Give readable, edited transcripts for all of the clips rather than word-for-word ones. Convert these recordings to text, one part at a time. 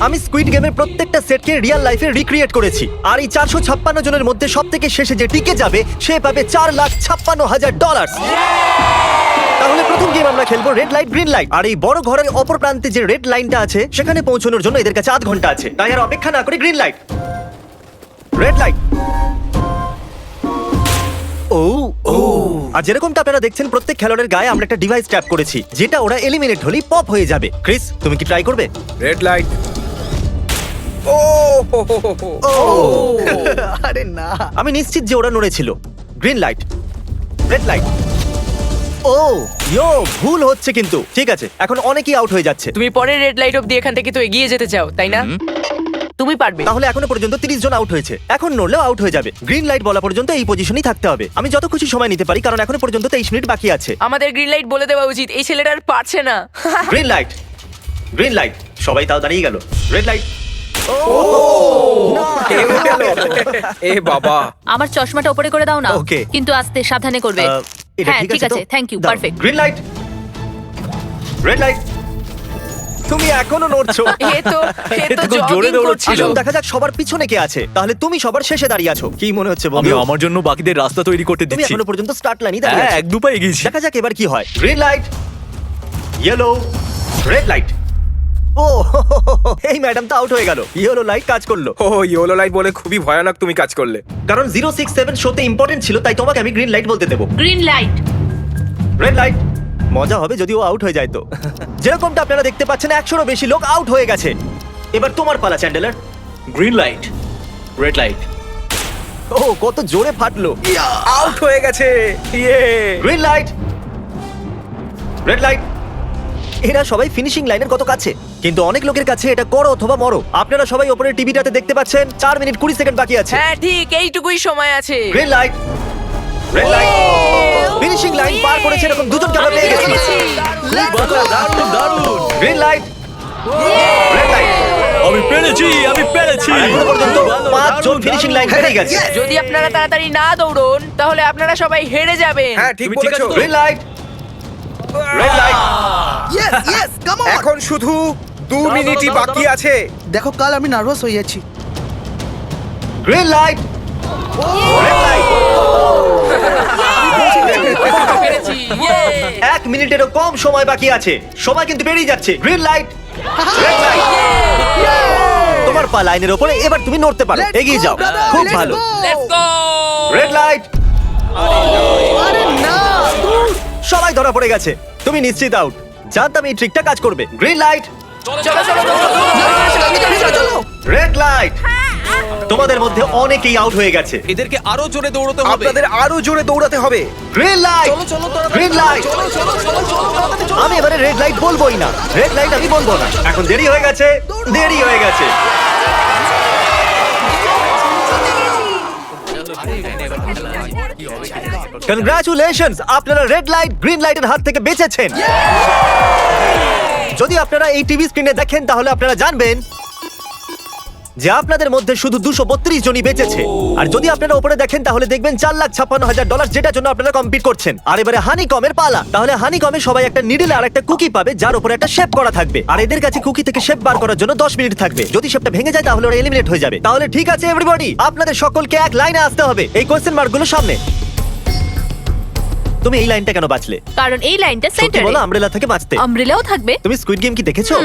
আমি স্কুইড গেমের প্রত্যেকটা সেটকে রিয়েল লাইফে রিক্রিয়েট করেছি, আর এই 456 জনের মধ্যে সব থেকে শেষে যে টিকে যাবে সে পাবে $4,56,000। তাহলে প্রথম গেম আমরা খেলবো রেড লাইট গ্রিন লাইট। আর এই বড় ঘরের অপর প্রান্তে যে রেড লাইনটা আছে সেখানে পৌঁছানোর জন্য এদের কাছে 8 ঘন্টা আছে। তাই আর অপেক্ষা না করে গ্রিন লাইট, রেড লাইট। ও ও, আর যেরকমটা আপনারা দেখছেন প্রত্যেক খেলোয়াড়ের গায়ে আমরা একটা ডিভাইস ট্যাপ করেছি যেটা ওরা এলিমিনেট হলেই পপ হয়ে যাবে। ক্রিস, তুমি কি ট্রাই করবে? Red light. ও ও আরে না, আমি নিশ্চিত যে ওরা নড়েছিল। Green light, red light. ও ইয়ো, ভুল হচ্ছে কিন্তু। ঠিক আছে, এখন অনেকেই আউট হয়ে যাচ্ছে। তুমি পরে রেড লাইট অব্দি এখান থেকে তো এগিয়ে যেতে চাও, তাই না? তুমি পারবে। তাহলে এখনো পর্যন্ত 30 জন আউট হয়েছে, এখন নড়লেও আউট হয়ে যাবে। গ্রিন লাইট বলা পর্যন্ত এই পজিশনেই থাকতে হবে। আমি যত খুশি সময় নিতে পারি কারণ এখনো পর্যন্ত 23 মিনিট বাকি আছে। আমাদের গ্রিন লাইট বলে দেওয়া উচিত, এই ছেলেটা আর পারছে না। Green light, green light. সবাই তাও দাঁড়িয়ে গেল। Red light. এ বাবা, আমার চশমাটা উপরে করে দাও না। Okay. কিন্তু আস্তে সাবধানে করবে। এটা হ্যাঁ, ঠিক তো? আছে, থ্যাংক ইউ, দাও। Perfect. Green light, red light. তুমি এখনো নড়ছো। এ তো খুব জোরে জগিং দৌড়চ্ছিল। করছিল। আসুন দেখা যাক সবার পিছনে কে আছে। তাহলে তুমি সবার শেষে দাঁড়িয়ে আছো, কি মনে হচ্ছে আমি বলো? আমার জন্য বাকিদের রাস্তা তৈরি করতে তুমি দিচ্ছি। এখনো পর্যন্ত স্টার্ট লাইনই দাঁড়িয়ে হ্যাঁ, আছো। এক দু পা এগিয়েছি। দেখা যাক এবার কি হয়। Green light, yellow, red light. ও এই ম্যাডাম তো আউট হয়ে গেল। ইয়েলো লাইট কাজ করলো ও ইয়েলো লাইট বলে খুবই ভয়ানক তুমি কাজ করলে। কারণ 067 শোতে ইম্পর্টেন্ট ছিল, তাই তোমাকে আমি গ্রিন লাইট বলতে দেবো। Green light. Red light. মজা হবে যদি ও আউট হয়ে যায় তো। যেরকমটা আপনারা দেখতে পাচ্ছেন 100-এরও বেশি লোক আউট হয়ে গেছে। এবার তোমার পালা Chandler. Green light, red light. ও কত জোরে ফাটলো। আউট হয়ে গেছে। ইয়ে। Green light, red light. এরা সবাই ফিনিশিং লাইনের কত কাছে, কিন্তু অনেক লোকের কাছে এটা করো অথবা মরো। আপনারা সবাই উপরে টিভিটাতে দেখতে পাচ্ছেন 4 মিনিট 20 সেকেন্ড বাকি আছে। হ্যাঁ ঠিক, এইটুকুই সময় আছে। Green light, red light. Finishing line পার করেছে এরকম দুজনকে আমরা পেয়ে গেছি। দারুণ দারুণ। Green light, red light. আমি পেরেছি, আমি পেরেছি। এখনো পর্যন্ত 5 জন ফিনিশিং লাইন পেরিয়ে গেছে। যদি আপনারা তাড়াতাড়ি না দৌড়ন তাহলে আপনারা সবাই হেরে যাবেন। হ্যাঁ ঠিক তুমি ঠিক বলেছো। আছো তো? Green light, red light. এখন শুধু 2 মিনিটই বাকি আছে। দেখো কাল আমি নার্ভাস হয়ে যাচ্ছি। Green light, red light. পেরেছি। ইয়ে! 1 মিনিটেরও কম সময় বাকি আছে, সময় কিন্তু বেরিয়ে যাচ্ছে। Green light, red light. তোমার পা লাইনের উপরে, এবার তুমি নড়তে পারো। এগিয়ে যাও, খুব ভালো। Let's go! Red light. আরে না, সবাই ধরা পড়ে গেছে। তুমি নিশ্চিত আউট। জানতাম এই ট্রিকটা কাজ করবে। গ্রিন লাইট, চলো চলো চলো। চলো। Red light. তোমাদের মধ্যে অনেকেই আউট হয়ে গেছে। এদেরকে আরো জোরে দৌড়তে হবে। আপনাদের আরো জোরে দৌড়াতে হবে। Green light, green light. আমি এবারে রেড লাইট বলবোই না, রেড লাইট আমি বলবো না। এখন দেরি হয়ে গেছে, দেরি হয়ে গেছে। কনগ্রাচুলেশনস, আপনারা রেড লাইট গ্রিন লাইটের হাত থেকে বেঁচেছেন। যদি আপনারা এই টিভি স্ক্রিনে দেখেন তাহলে আপনারা জানবেন যে আপনাদের মধ্যে শুধু 232 জনই বেঁচেছে। আর যদি আপনারা উপরে দেখেন তাহলে দেখবেন $4,56,000, যেটার জন্য আপনারা কম্পিট করছেন। আর এবারে হানি কমের পালা। তাহলে হানি কমে সবাই একটা নিডল আর একটা কুকি পাবে যার উপরে একটা শেপ করা থাকবে। আর এদের কাছে কুকি থেকে শেপ বার করার জন্য 10 মিনিট থাকবে। যদি শেপটা ভেঙে যায় তাহলে ওরা এলিমিনেট হয়ে যাবে। তাহলে ঠিক আছে এভরিবডি, আপনাদের সকলকে এক লাইনে আসতে হবে। এই কোশ্চেন মার্কগুলো সামনে। তুমি এই লাইনটা কেন বাঁচলে? কারণ এই লাইনটা সত্যি সেন্টারে। বলো, আমব্রেলা থেকে বাঁচতে। আমব্রেলাও থাকবে। তুমি স্কুইড গেম কি দেখেছো?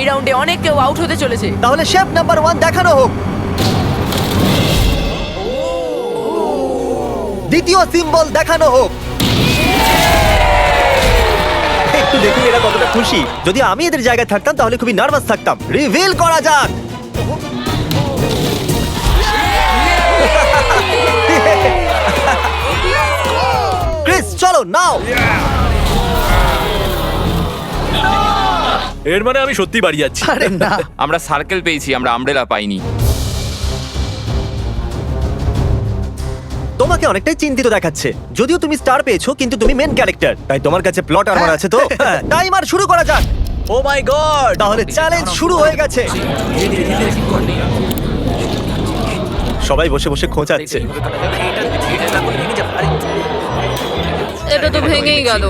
এই রাউন্ডে অনেক কেউ আউট হতে চলেছে। তাহলে শেপ নাম্বার 1 দেখানো হোক। দ্বিতীয় সিম্বল দেখানো হোক। একটু দেখুন এরা কতটা খুশি। যদি আমি এদের জায়গায় থাকতাম তাহলে খুবই নার্ভাস থাকতাম। রিভিল করা যাক। ক্রিস চলো নাও। এর মানে আমি সত্যি বাড়ি যাচ্ছি। আরে না, আমরা সার্কেল পেয়েছি, আমরা আমব্রেলা পাইনি। তোমাকে অনেকটাই চিন্তিত দেখাচ্ছে। যদিও তুমি স্টার পেয়েছো কিন্তু তুমি মেন ক্যারেক্টার, তাই তোমার কাছে প্লট আর্মার আছে তো। টাইমার শুরু করা যাক। ও মাই গড। তাহলে চ্যালেঞ্জ শুরু হয়ে গেছে। সবাই বসে বসে খোঁচাচ্ছে। এটা তো ভেঙেই গেল।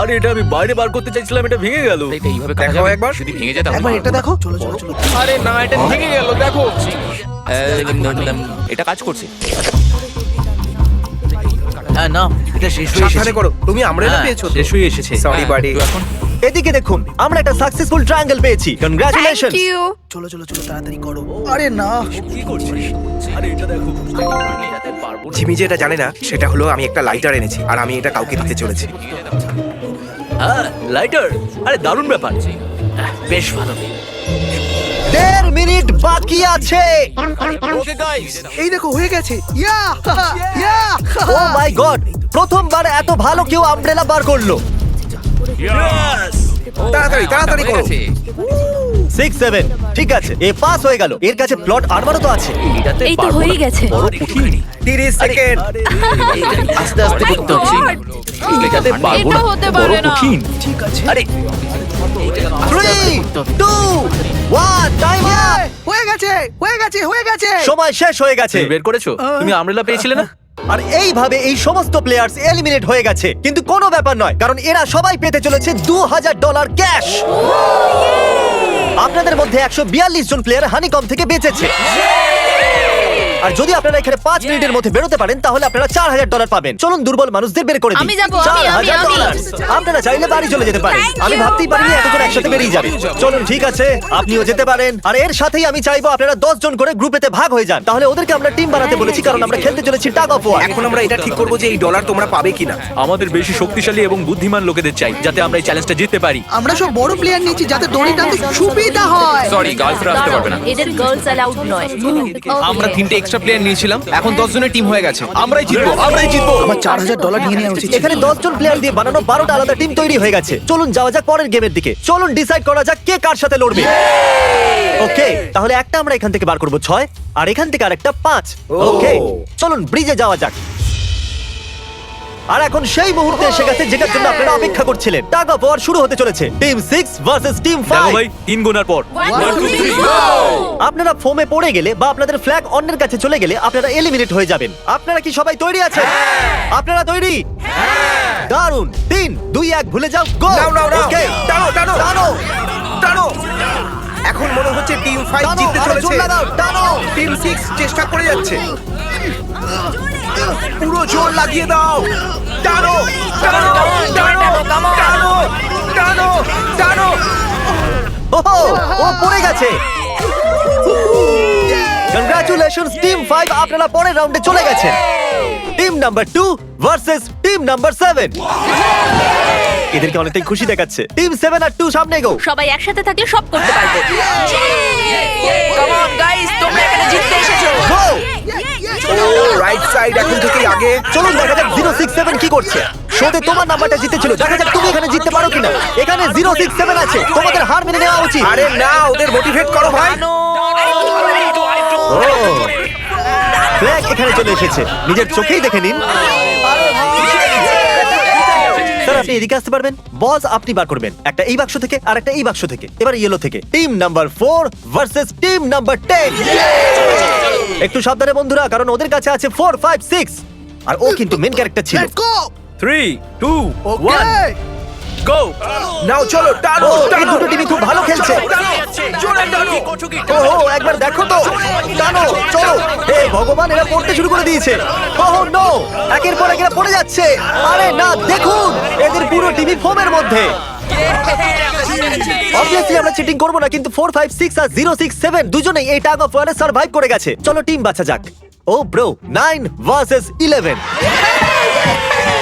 আরে এটা আমি বাইরে বার করতে চাইছিলাম, এটা ভেঙে গেল। এটা এইভাবে কাটা দেখাও যাবে একবার। যদি ভেঙে যায় তাহলে একবার এটা পারবো না। দেখো চলো চলো চলো আরে না, এটা ভেঙে গেল, দেখো। এটা কাজ করছে। হ্যাঁ না, এটা শেষ হয়ে সাবধানে এসেছে। করো, তুমি আমরেলা হ্যাঁ, পেয়েছো? শেষ হয়ে এসেছে। সরি বাড়ি। তো এখন এদিকে দেখুন, আমরা একটা সাকসেসফুল ট্রায়াঙ্গেল পেয়েছি। কনগ্রাচুলেশন। Thank you. চলো চলো চলো তাড়াতাড়ি করো আরে না কি করছিস? আরে এটা দেখো। পারবো না। জিমি যেটা জানে না সেটা হলো আমি একটা লাইটার এনেছি আর আমি এটা কাউকে দিতে চলেছি। হ্যাঁ, লাইটার। আরে দারুণ ব্যাপার। বেশ ভালো। 1.5 মিনিট বাকি আছে। ওকে গাইস, এই দেখো হয়ে গেছে ইয়া ইয়া ও মাই গড, প্রথমবার এত ভালো কেউ আমব্রেলা বার করলো। তাড়াতাড়ি তাড়াতাড়ি হয়ে করো। গেছে। 6-7 ঠিক আছে, এ পাস হয়ে গেল। এর কাছে প্লট আরবারও তো আছে। এটাতে এই তো পারবো হয়েই না। গেছে। বড় কঠিন। 30 সেকেন্ড। আস্তে আস্তে করতে হচ্ছে। এটাতে পারবো এটা না। হতে বড় পারে না। কঠিন। ঠিক আছে আরে 3, 2, 1 টাইম আপ। হয়ে গেছে হয়ে গেছে হয়ে গেছে সময় শেষ হয়ে গেছে। তুমি বের করেছো? তুমি আমরেলা পেয়েছিলে না? আর এইভাবে এই সমস্ত প্লেয়ার্স এলিমিনেট হয়ে গেছে। কিন্তু কোনো ব্যাপার নয়, কারণ এরা সবাই পেতে চলেছে $2000 ক্যাশ। আপনাদের মধ্যে 142 জন প্লেয়ার হানিকম থেকে বেঁচেছে। আর যদি আপনারা এখানে 5 মিনিটের মধ্যে বেরোতে পারেন তাহলে আপনারা $4000 পাবেন। চলুন দুর্বল মানুষদের বের করে দিই। আমি যাবো, আমি। $4000। আপনারা চাইলে বাড়ি চলে যেতে পারেন। Thank আমি you. ভাবতেই পারিনি এতজন একসাথে বেরিয়ে যাবে। চলুন ঠিক আছে, আপনিও যেতে পারেন। আর এর সাথেই আমি চাইবো আপনারা 10 জন করে গ্রুপেতে ভাগ হয়ে যান। তাহলে ওদেরকে আমরা টিম বানাতে বলেছি, কারণ আমরা খেলতে চলেছি টাগ অফ ওয়ার। এখন আমরা এটা ঠিক করবো যে এই ডলার তোমরা পাবে কিনা। আমাদের বেশি শক্তিশালী এবং বুদ্ধিমান লোকেদের চাই, যাতে আমরা এই চ্যালেঞ্জটা জিততে পারি। আমরা সব বড় প্লেয়ার নিয়েছি যাতে দড়ি টানতে সুবিধা হয় সরি, গার্লসরা আসতে পারবে না। এদের গার্লস অ্যালাউড নয়। আমরা 3টে এক্সট্রা প্লেয়ার নিয়েছিলাম, এখন 10 জনের টিম হয়ে গেছে। আমরাই জিতবো, আমরাই জিতবো। আমার $4000 নিয়ে নেওয়া উচিত ছিল। এখানে 10 জন প্লেয়ার দিয়ে বানানো 12টা আলাদা টিম তৈরি হয়ে গেছে। চলুন যাওয়া যাক পরের গেমের দিকে। চলুন ডিসাইড করা যাক কে কার সাথে লড়বে। ওকে, তাহলে একটা আমরা এখান থেকে বার করব 6, আর এখান থেকে আরেকটা 5। ওকে, চলুন ব্রিজে যাওয়া যাক। আর এখন সেই মুহূর্তে এসে গেছে যেটার জন্য আপনারা অপেক্ষা করছিলেন। টাগ অফ ওয়ার শুরু হতে চলেছে। টিম 6 ভার্সেস টিম দেখো 5। ভাই, 3 গোনার পর। আপনারা ফোমে পড়ে গেলে বা আপনাদের ফ্ল্যাগ অন্যের কাছে চলে গেলে আপনারা এলিমিনেট হয়ে যাবেন। আপনারা কি সবাই তৈরি আছেন? আপনারা তৈরি? দারুন। 3, 2, 1 ভুলে যাও। গো। নাও নাও নাও। ওকে, টানো টানো টানো টানো। এখন মনে হচ্ছে টিম 5 টানো, জিততে আরো জোর চলেছে। লাগাও, টানো। টিম 6 চেষ্টা করে যাচ্ছে। পুরো জোর লাগিয়ে দাও। টানো টানো টানো টানো টানো টানো। ওহো, ও পড়ে গেছে। কংগ্রাচুলেশনস টিম 5, আপনারা পরের রাউন্ডে চলে গেছেন। Team number 2 versus team number 7। এদেরকে অনেকটাই খুশি দেখাচ্ছে। টিম 7 আর 2 সামনে গো। সবাই একসাথে থাকলে সব করতে পারবে। কাম অন গাইস, তোমরা এখানে জিততে এসেছো। গো। ও রাইট সাইড এখন থেকেই আগে। চলুন দেখা যাক 067 কি করছে। শোতে তোমার নাম্বারটা জিতেছিল, দেখা যাক তুমি এখানে জিততে পারো কিনা। এখানে 067 আছে, তোমাদের হার মেনে নেওয়া উচিত। আরে না, ওদের মোটিভেট করো ভাই। ও, ফ্ল্যাগ এখানে চলে এসেছে, নিজের চোখেই দেখে নিন। স্যার আপনি এদিকে আসতে পারবেন? বস আপনি বার করবেন, একটা এই বাক্স থেকে আর একটা এই বাক্স থেকে। এবার ইয়েলো থেকে। Team number 4 versus team number 10। একটু সাবধানে বন্ধুরা, কারণ ওদের কাছে আছে 4, 5, 6। আর ও কিন্তু মেন ক্যারেক্টার ছিল। লেটস গো 3, 2, 1 ওকে গো। নাও চলো টানো ও, এই টানো। দুটো টিমই খুব ভালো খেলছে। জোরে টানো। ওহো, একবার দেখো তো। টানো, চলো। হে ভগবান, এরা পড়তে শুরু করে দিয়েছে। ওহো নো, একের পর এক এরা পড়ে যাচ্ছে। আরে না, দেখুন এদের পুরো টিমই ফোমের মধ্যে। অবভিয়াসলি আমরা চিটিং করব না, কিন্তু 4, 5, 6 আর 067 দুজনেই এই টাগ অফ ওয়ারে সার্ভাইভ করে গেছে। চলো টিম বাছা যাক। ও ব্রো, 9 ভার্সেস 11।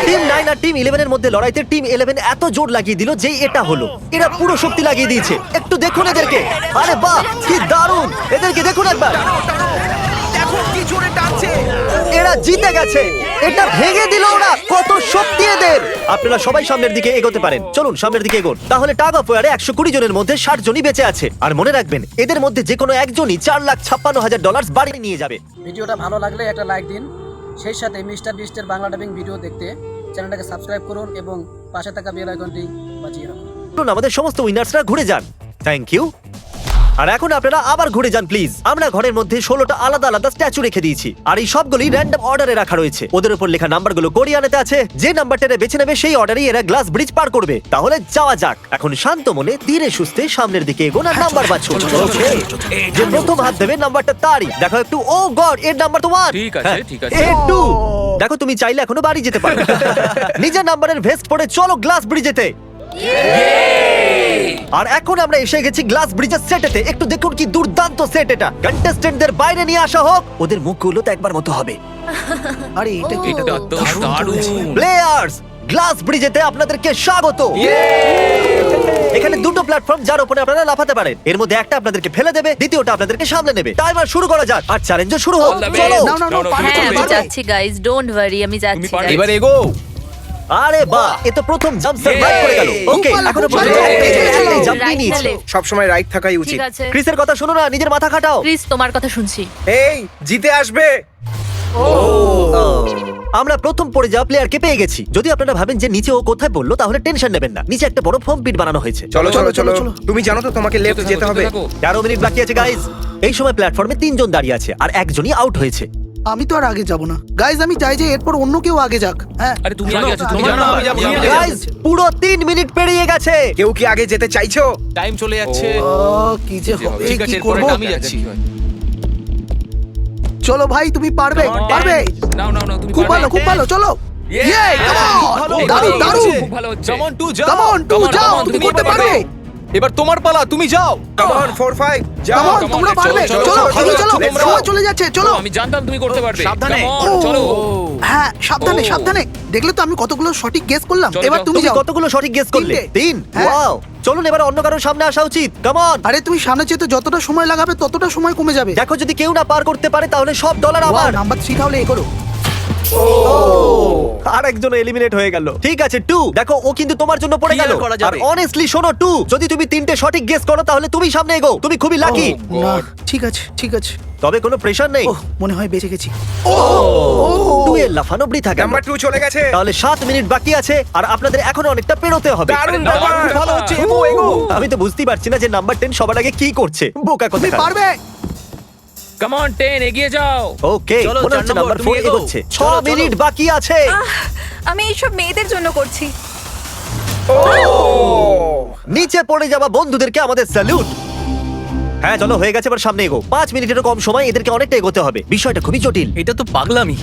টিম 9 আর টিম 11 এর মধ্যে লড়াইতে টিম 11 এত জোর লাগিয়ে দিল যে এটা হলো। এরা পুরো শক্তি লাগিয়ে দিয়েছে। একটু দেখুন এদেরকে। আরে বাহ, কি দারুণ। এদেরকে দেখুন একবার। দেখো কি জোরে টানছে। এরা জিতে গেছে। এটা ভেঙে দিল ওরা। কত শক্তি এদের। আপনারা সবাই সামনের দিকে এগোতে পারেন। চলুন সামনের দিকে এগোন। তাহলে টাগ অফ ওয়ারে 120 জনের মধ্যে 60 জনই বেঁচে আছে। আর মনে রাখবেন, এদের মধ্যে যে কোনো একজনই $4,56,000 বাড়ি নিয়ে যাবে। ভিডিওটা ভালো লাগলে একটা লাইক দিন, সেই সাথে মিস্টার বিস্টের বাংলা ডাবিং ভিডিও দেখতে চ্যানেলটাকে সাবস্ক্রাইব করুন এবং পাশে থাকা বেল আইকনটি বাজিয়ে রাখুন। চলুন আমাদের সমস্ত উইনার্সরা ঘুরে যান। Thank you. আর এখন আপনারা আবার ঘুরে যান প্লিজ। আমরা ঘরের মধ্যে 16টা আলাদা আলাদা স্ট্যাচু রেখে দিয়েছি, আর এই সবগুলি র্যান্ডম অর্ডারে রাখা রয়েছে। ওদের উপর লেখা নাম্বারগুলো কোরিয়ানেতে আছে। যে নাম্বারটা বেছে নেবে সেই অর্ডারেই এরা গ্লাস ব্রিজ পার করবে। তাহলে যাওয়া যাক। এখন শান্ত মনে ধীরে সুস্থে সামনের দিকে এগোন আর নাম্বার বাছুন। Okay? যে প্রথম হাত দেবে নাম্বারটা তারই। দেখো একটু, ও গড, এর নাম্বার তো 1। ঠিক আছে, ঠিক আছে। এর 2। দেখো তুমি চাইলে এখনো বাড়ি যেতে পারো। নিজের নাম্বারের ভেস্ট পরে চলো গ্লাস ব্রিজেতে। আর এখন আমরা এসে গেছি গ্লাস ব্রিজের সেটেতে। একটু দেখুন কি দুর্দান্ত সেট এটা। কন্টেস্টেন্টদের বাইরে নিয়ে আসা হোক, ওদের মুখগুলো তো একবার মতো হবে। আরে এটা কি এটা তো দারুণ। প্লেয়ার্স, গ্লাস ব্রিজেতে আপনাদেরকে স্বাগত। এখানে দুটো প্ল্যাটফর্ম যার উপরে আপনারা লাফাতে পারেন। এর মধ্যে একটা আপনাদেরকে ফেলে দেবে, দ্বিতীয়টা আপনাদেরকে সামলে নেবে। টাইমার শুরু করা যাক আর চ্যালেঞ্জও শুরু হোক। All the চলো। best. নাও, নাও, নাও, পারবে, হ্যাঁ আমি পারবে। যাচ্ছি গাইস, ডোন্ট ওয়ারি, আমি যাচ্ছি পারবে। guys। এবার এগো। আরে বাহ, এ তো প্রথম জাম্প সার্ভাইভ করে গেল। ওকে, খুব ভালো, এখনো খুব পর্যন্ত ভালো। একটাই জাম্প Right নিয়ে নিয়েছে। তাহলে। সবসময় রাইট থাকাই উচিত। ঠিক আছে ক্রিসের কথা শোনো না, নিজের মাথা খাটাও। প্লিজ, তোমার কথা শুনছি। এই জিতে আসবে। আমরা প্রথম পড়ে যাওয়া প্লেয়ারকে পেয়ে গেছি। যদি আপনারা ভাবেন যে নিচে ও কোথায় বললো, তাহলে টেনশন নেবেন না। নিচে একটা বড় ফর্ম পিট বানানো হয়েছে। চলো চলো চলো চলো। তুমি জানো তো তোমাকে লেফট যেতে হবে। 13 মিনিট বাকি আছে গাইস। এই সময় প্ল্যাটফর্মে 3 জন দাঁড়িয়ে আছে আর একজনই আউট হয়েছে। আমি তো আর আগে যাব না গাইজ, আমি চাই যে এরপর অন্য কেউ আগে যাক। হ্যাঁ আরে তুমি আগে আছো, তুমি তোমার জানো নাম আমি যাবো, যাবো, আমি আমি যাবো। গাইস, পুরো 3 মিনিট পেরিয়ে গেছে। কেউ কি আগে যেতে চাইছো? টাইম চলে যাচ্ছে। ও, কি যে হবে, ঠিক আছে, কি এরপরে করব? আমি যাচ্ছি। চলো ভাই, তুমি পারবে, Come on, পারবে। নাও নাও নাও, তুমি খুব পারবে। ভালো, খুব ভালো, চলো। Yay, come on! ভালো, দারুণ, ভালো দারুণ। হচ্ছে। খুব ভালো হচ্ছে। Come on, two, যাও। Come on, two, Come on, যাও, come on, তুমি তুমি করতে পারবে। পারবে। এবার তোমার পালা, তুমি যাও। কাম অন 4 5 যাও। Come on, come on, তোমরা চলো, পারবে। চলো, চলো, চলো, চলো, চলো, let's go. সময় চলে যাচ্ছে, চলো। ও, আমি জানতাম তুমি করতে পারবে। সাবধানে। Come on, চলো। হ্যাঁ, সাবধানে, ও। সাবধানে। দেখলে তো আমি কতগুলো সঠিক গেস করলাম। চলো, এবার যাও। তুমি তুমি যাও। কতগুলো সঠিক গেস করলে? 3। হ্যাঁ। ওয়াও, চলুন এবার অন্য কারোর সামনে আসা উচিত। Come on. আরে তুমি সামনে যেতে যতটা সময় লাগাবে ততটা সময় কমে যাবে। দেখো, যদি কেউ না পার করতে পারে তাহলে সব ডলার আমার। নাম্বার 3 তাহলে এ করো। আর একজন এলিমিনেট হয়ে গেল। ঠিক আছে 2, দেখো ও কিন্তু তোমার জন্য পড়ে গেল। Clear করা যাবে। আর অনেস্টলি শোনো 2, যদি তুমি 3টে সঠিক গেস করো তাহলে তুমি সামনে এগো। তুমি খুবই লাকি। না, ঠিক আছে, ঠিক আছে। তবে কোনো প্রেশার নেই। ওহ, মনে হয় বেঁচে গেছি। 2 এর লাফানো বৃথা গেল। নাম্বার 2 চলে গেছে। তাহলে 7 মিনিট বাকি আছে আর আপনাদের এখনো অনেকটা পেরোতে হবে। দারুণ দারুণ, ব্যাপার। ভালো হচ্ছে, এগো, এগো। আমি তো বুঝতেই পারছি না যে নাম্বার 10 সবার আগে কি করছে। বোকা তুমি কথা। পারবে। Come on, 10, এগিয়ে যাও। ওকে, চলো, মনে 4 হচ্ছে নম্বর, নাম্বার তুমি 4 এগোও। এগোচ্ছে। 6 চলো, চলো। মিনিট বাকি আছে। আমি এইসব মেয়েদের জন্য করছি। নিচে পড়ে যাওয়া বন্ধুদেরকে আমাদের স্যালুট। হ্যাঁ চলো, হয়ে গেছে, এবার সামনে এগো। 5 মিনিটেরও কম সময়, এদেরকে অনেকটা এগোতে হবে। বিষয়টা খুবই জটিল। এটা তো পাগলামি।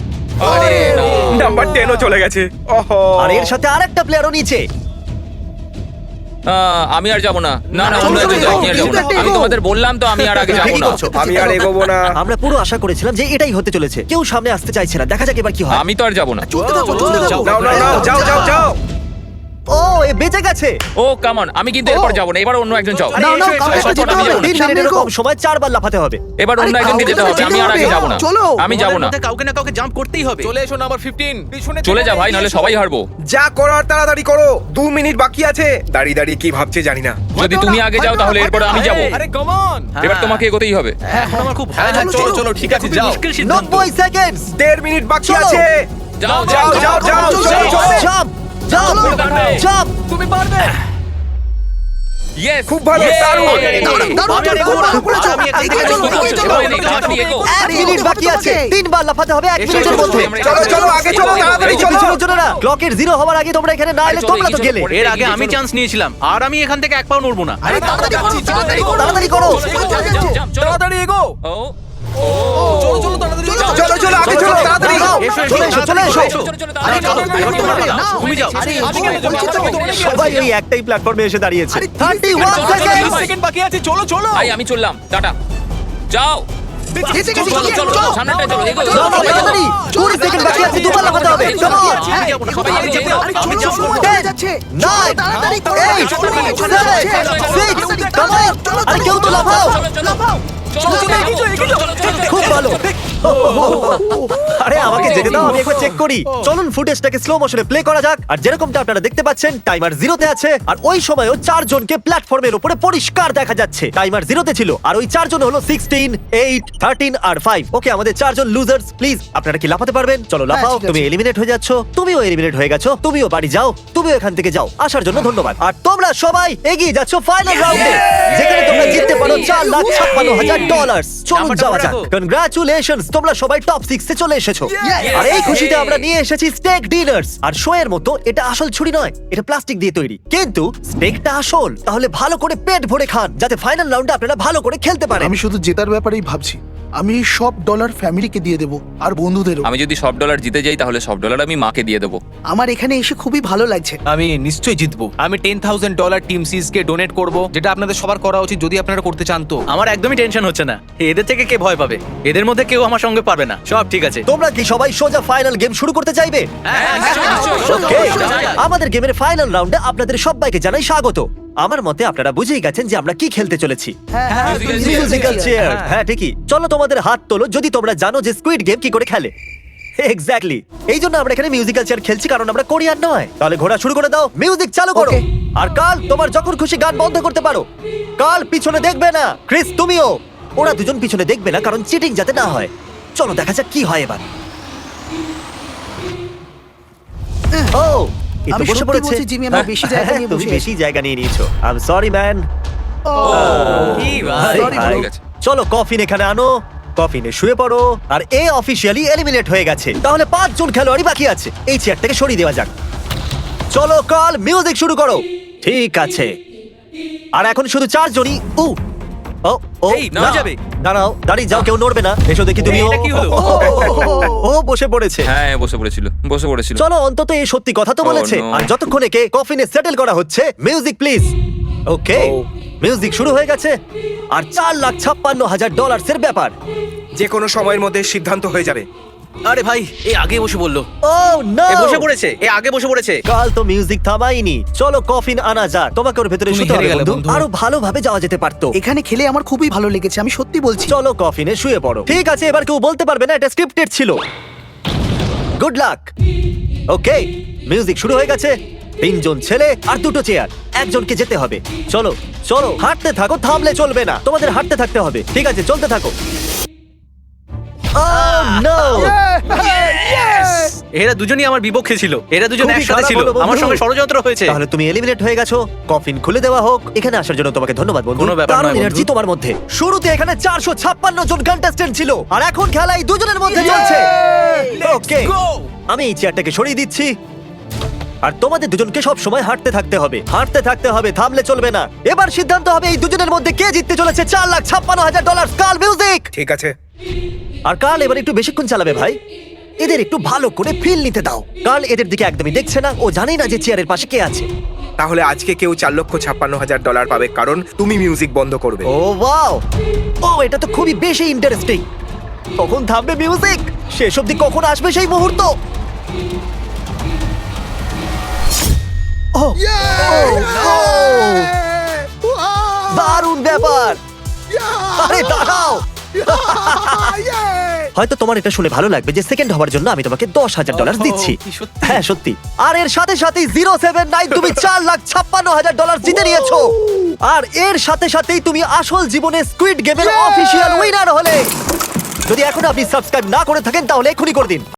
আরে না। নাম্বার 10 ও চলে গেছে। ওহো। আর এর সাথে আরেকটা প্লেয়ারও নিচে। আমি আর যাবো না। না না, চলো, অন্য একজন চলো, যাও, এগো, আমি আর যাবো না। এগো, আমি এগো। তোমাদের বললাম তো, আমি আর আগে যাবো ঠিকই না। করছো। আমি আর এগোবো না। আমরা পুরো আশা করেছিলাম যে এটাই হতে চলেছে। কেউ সামনে আসতে চাইছে না। দেখা যাক এবার কি হয়। আমি তো আর যাবো না। চলতে থাকো, চলতে থাকো। নাও নাও নাও, যাও যাও যাও। ও, এ বেঁচে গেছে। ও কাম অন, আমি কিন্তু এরপর যাবো না। এবার অন্য একজন যাও। নাও, নাও, এসো, কাউকে এসো, যেতে আমি হবে। যাবো। 3 সামনে মিনিটেরও এগো। কম সময় 4 বার লাফাতে হবে। এবার অন্য আরে, একজনকে কাউকে যেতে তো হবে। আমি আর আগে যেতে যাবো না। হবে। চলো। আমি যাবো না। কাউকে না কাউকে জাম্প করতেই হবে। চলে এসো নাম্বার 15। পিছনে চলে যা ভাই, নাহলে সবাই হারবো। যা করার তাড়াতাড়ি করো। 2 মিনিট বাকি আছে। দাঁড়িয়ে দাঁড়িয়ে কি ভাবছে জানি না। যদি তুমি আগে যাও তাহলে এরপরে আমি যাবো। আরে কাম অন। এবার তোমাকে এগোতেই হবে। এখন আমার খুব ভয় চলো, লাগছে। চলো, চলো, ঠিক আছে, যাও। 90 সেকেন্ডস। 1.5 মিনিট বাকি চলো। আছে। যাও যাও যাও যাও চলো, যাও চলো। জাম্প, জাম্প, পারবে। জাম্প। তুমি পারবে। ইয়েস, খুব ভালো, দারুণ। দারুণ, দারুণ, আমি আর দারুণ, এগোবো না। দারুণ করেছো। আমি এখান এগিয়ে থেকে চলো, এগোবো। এগিয়ে চলো। তাড়াতাড়ি এগো। 1 মিনিট বাকি আছে। 3 বার লাফাতে হবে 1 এসো, মিনিটের এসো, মধ্যে। আমরা চলো চলো আগে চলো, তাড়াতাড়ি চলো। পিছনের জন্য না, ক্লকের 0 হওয়ার আগে তোমরা এখানে না এলে চলো, তোমরা তো এগিয়ে গেলে। চলো। এর আগে আমি চান্স নিয়েছিলাম আর আমি এখান থেকে এক পাও নড়বো না। আরে তাড়াতাড়ি করো, তাড়াতাড়ি করো। তাড়াতাড়ি করো। তাড়াতাড়ি এগো। ও চলো চলো তাড়াতাড়ি যাও। চলো চলো আগে চলো, তাড়াতাড়ি। যাও, এসো, চলে এসো, চলে এসো। আরে চলো, এবার তোমার পালা। নাও। তুমি যাও। আরে, আমি কেন যাবো? বলছি তো। সবাই ওই একটাই প্ল্যাটফর্মে এসে দাঁড়িয়েছে। আরে, 31 সেকেন্ড। সেকেন্ড বাকি আছে, চলো চলো। ভাই আমি চললাম, টাটা। যাও। বেঁচে গেছি, চলো চলো, চলো। সামনেটা চলো, এগো। চলো, তাড়াতাড়ি। 20 সেকেন্ড বাকি আছে, দুবার লাফাতে হবে। Come on. আমি যাবো না, সবাই আগে যেতে হবে। আরে, আমি চলো, যাবো সময় না। চলে যাচ্ছে। চলো, 9, তাড়াতাড়ি করো। 8, চলে 7, যাচ্ছে। 6, come on. আরে কেউ তো লাফাও। লাফাও। চলো চলো, এগিয়ে চলো, খুব ভালো। আরে আমাকে যেতে দাও, আমি একবার চেক করি। চলুন ফুটেজটাকে স্লো মোশনে প্লে করা যাক। আর যেরকমটা আপনারা দেখতে পাচ্ছেন, টাইমার 0 তে আছে। আর ওই সময়ও 4 জনকে প্ল্যাটফর্মের উপরে পরিষ্কার দেখা যাচ্ছে। টাইমার 0 তে ছিল। আর ওই 4 জন হলো 16, 8, 13 আর 5। ওকে, আমাদের 4 জন লুজার্স। প্লিজ আপনারা কি লাফাতে পারবেন? চলো লাফাও। ঠিক আছে। তুমি এলিমিনেট হয়ে যাচ্ছ, তুমিও এলিমিনেট হয়ে গেছো, তুমিও বাড়ি যাও, তুমিও এখান থেকে যাও। আসার জন্য ধন্যবাদ। আর তোমরা সবাই এগিয়ে যাচ্ছ ফাইনাল রাউন্ডে, যেখানে তোমরা জিততে পারো $4 $4,56,000। চলুন নাম্বারটা যাওয়া বলে যাক। রাখো। কনগ্রাচুলেশনস, তোমরা সবাই টপ 6 এ চলে এসেছো। আর এই খুশিতে আমরা নিয়ে এসেছি স্টেক ডিনার্স। আর শো এর মতো এটা আসল ছুরি নয়, এটা প্লাস্টিক দিয়ে তৈরি, কিন্তু স্টেকটা আসল। তাহলে ভালো করে পেট ভরে খান, যাতে ফাইনাল রাউন্ডে আপনারা ভালো করে খেলতে পারেন। আমি শুধু জেতার ব্যাপারেই ভাবছি। আমি এই সব ডলার ফ্যামিলিকে দিয়ে দেবো আর বন্ধুদেরও। আমি যদি সব ডলার জিতে যাই তাহলে সব ডলার আমি মাকে দিয়ে দেবো। আমার এখানে এসে খুবই ভালো লাগছে। আমি নিশ্চয়ই জিতবো। আমি $10,000 টিম সিজকে ডোনেট করব, যেটা আপনাদের সবার করা উচিত যদি আপনারা করতে চান তো। আমার একদমই টেনশন হচ্ছে না। এদের থেকে কে ভয় পাবে? এদের মধ্যে কেউ আমার সঙ্গে পারবে না। সব ঠিক আছে। তোমরা কি সবাই সোজা ফাইনাল গেম শুরু করতে চাইবে? Okay, আমাদের গেমের ফাইনাল রাউন্ডে আপনাদের সবাইকে জানাই স্বাগত। আমার মতে আপনারা বুঝেই গেছেন যে আমরা কি খেলতে চলেছি। Musical chair. হ্যাঁ ঠিকই। চলো তোমাদের হাত তোলো যদি তোমরা জানো যে স্কুইড গেম কি করে খেলে। এক্স্যাক্টলি, এই জন্য আমরা এখানে মিউজিক্যাল চেয়ার খেলছি, কারণ আমরা কোরিয়ান নয়। তাহলে ঘোরা শুরু করে দাও, মিউজিক চালু করো। আর কাল, তোমার যখন খুশি গান বন্ধ করতে পারো। কাল পিছনে দেখবে না, ক্রিস তুমিও। ওরা দুজন পিছনে দেখবে না, কারণ চিটিং যাতে না হয়। চলো দেখা যাক কি হয় এবার। ও, এই তো আমি বসে সত্যি পড়েছে। বলছি, জিমি, আমরা বেশি জায়গা নিয়ে তুমি বসে বেশি জায়গা নিয়ে নিয়েছো। I am sorry man. কি ভাই? Sorry, bro. ঠিক আছে। চলো কফিন এখানে আনো, কফিনে শুয়ে পড়ো। আর এ অফিসিয়ালি এলিমিনেট হয়ে গেছে। তাহলে 5 জন খেলোয়াড়ই বাকি আছে। এই চেয়ারটাকে সরিয়ে দেওয়া যাক। চলো কাল, মিউজিক শুরু করো। ঠিক আছে। আর এখন শুধু 4 জনই। ও ও, এই, নামা না। যাবে। দাঁড়াও, দাঁড়িয়ে যাও, কেউ নড়বে না। এসো দেখি তুমি। এই, এটা কি হলো? ও বসে পড়েছে। হ্যাঁ বসে পড়েছিল। চলো অন্তত এই সত্যি কথা তো Oh, বলেছে। no. আর যতক্ষণ একে কফিনে সেটেল করা হচ্ছে, মিউজিক প্লিজ। ওকে, মিউজিক শুরু হয়ে গেছে। আর $4,56,000 এর ব্যাপার। যে কোনো সময়ের মধ্যে সিদ্ধান্ত হয়ে যাবে। আরে ভাই, এ আগে বসে বললো। ও নো, এ বসে পড়েছে। এ আগে বসে পড়েছে। কাল তো মিউজিক থামাইনি। চলো কফিন আনা যাক। তোমাকে ওর ভেতরে তুমি শুতে হেরে হবে গেলে, বন্ধু। বন্ধু। আরো ভালোভাবে যাওয়া যেতে পারতো। এখানে খেলে আমার খুবই ভালো লেগেছে, আমি সত্যি বলছি। চলো কফিনে শুয়ে পড়ো। ঠিক আছে, এবার কেউ বলতে পারবে না এটা স্ক্রিপ্টেড ছিল। Good luck. ওকে, মিউজিক শুরু হয়ে গেছে। 3 জন ছেলে আর 2টো চেয়ার। একজনকে যেতে হবে। চলো চলো, হাঁটতে থাকো, থামলে চলবে না। তোমাদের হাঁটতে থাকতে হবে। ঠিক আছে, চলতে থাকো। Oh, no! এরা দুজনই আমার বিপক্ষে ছিল। এরা দুজন খুবই একসাথে খারাপ ছিল। হলো, বন্ধু। আমার সঙ্গে ষড়যন্ত্র হয়েছে। তাহলে তুমি এলিমিনেট হয়ে গেছো। কফিন খুলে দেওয়া হোক। এখানে আসার জন্য তোমাকে ধন্যবাদ বন্ধু। কোনো ব্যাপার দারুণ নয়, বন্ধু। এনার্জি তোমার মধ্যে। শুরুতে এখানে 456 জন কন্টেস্ট্যান্ট ছিল, আর এখন খেলা এই দুজনের মধ্যে চলছে। ওকে, আমি এই চেয়ারটাকে সরিয়ে দিচ্ছি। আর তোমাদের দুজনকে সব সময় হাঁটতে থাকতে হবে, হাঁটতে থাকতে হবে, থামলে চলবে না। এবার সিদ্ধান্ত হবে এই দুজনের মধ্যে কে জিততে চলেছে $4,56,000। কাল মিউজিক। ঠিক আছে। আর কাল এবার একটু বেশিক্ষণ চালাবে ভাই। এদের একটু ভালো করে ফিল নিতে দাও। কাল এদের দিকে একদমই দেখছে না, ও জানেই না যে চেয়ারের পাশে কে আছে। তাহলে আজকে কেউ $4,56,000 পাবে, কারণ তুমি মিউজিক বন্ধ করবে। ও ওয়াও, ও এটা তো খুবই বেশি ইন্টারেস্টিং। কখন থামবে মিউজিক? শেষ অবধি কখন আসবে সেই মুহূর্ত? ও, ও, দারুণ ব্যাপার। আরে দাঁড়াও। হয়তো তোমার এটা শুনে ভালো লাগবে যে সেকেন্ড হওয়ার জন্য আমি তোমাকে $10,000 দিচ্ছি। কি সত্যি? হ্যাঁ সত্যি। আর এর সাথে সাথেই 079 তুমি $4,56,000 জিতে নিয়েছো। আর এর সাথে সাথেই তুমি আসল জীবনে স্কুইড গেমের অফিসিয়াল উইনার হলে। যদি এখন আপনি সাবস্ক্রাইব না করে থাকেন তাহলে এখনই করে দিন।